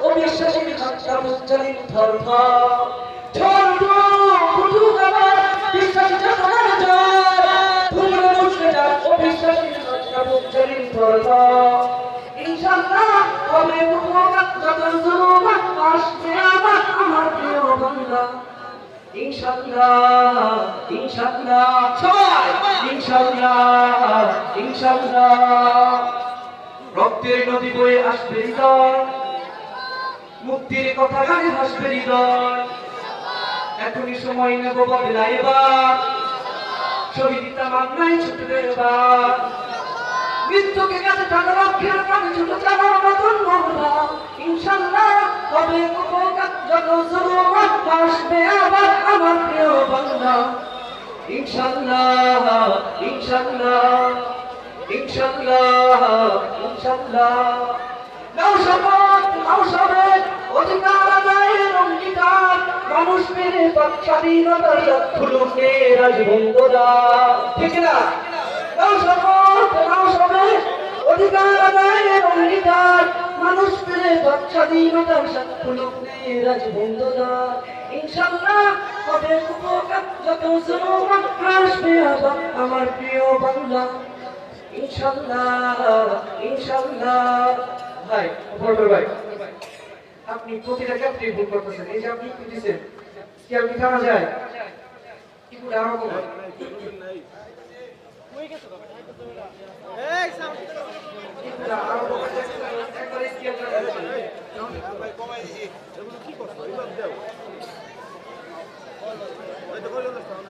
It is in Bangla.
অবিশ্বাসীর ঘণ্টা মুঞ্জলিন ধর্ম ঝন্টু ফুটু গাবার বিশ্বাসী চেতনার জয় ধুমরে মুছলে যাক অবিশ্বাসীর ঘণ্টা মুঞ্জলিন ধর্ম ইনশাআল্লাহ হবে উপকার যত জুলুম আসবে আবার আমার প্রিয় বাংলা ইনশাআল্লাহ ইনশাআল্লাহ সবাই ইনশাআল্লাহ ইনশাআল্লাহ রক্তের নদী বয়ে আসবে হৃদয় মুক্তির কথা গানে হাসবে হৃদয় এখনই সময় নেব বদলাইবার শহীদিতা মান্নায় ছুটবে এবার মৃত্যুকে কাছে টাকা রক্ষের প্রাণে ছোট চালার নতুন মহলা ইনশাআল্লাহ হবে উপকার যত জুলুম আসবে আবার আমার প্রিয় বাংলা ইনশাআল্লাহ ইনশাআল্লাহ ইনশাআল্লাহ ইনশাআল্লাহ নাও শপথ নাও শপথ অধিকার আদায়ের অঙ্গীকার মানুষ মেরে স্বাধীনতার খুলুকে রাজবন্ধুরা ঠিক না নাও শপথ নাও শপথ অধিকার আদায়ের অঙ্গীকার মানুষ মেরে স্বাধীনতার খুলুকে রাজবন্ধুরা ইনশাআল্লাহ হবে উপকার যত জুলুম আসবে আবার আমার প্রিয় বাংলা ইনশাআল্লাহ ইনশাআল্লাহ ভাই বড় ভাই আপনি প্রতিটা ক্ষেত্রে ভুল করতেছেন এই যে আপনি কি দিয়েছেন কি আপনি থানা যায় কি পুরো আরো কম কই গেছে তো এই সামনে আরো কম একবারে কি ভাই কমাই দিছি এগুলো কি করছো এগুলো দাও ওই তো কইলো না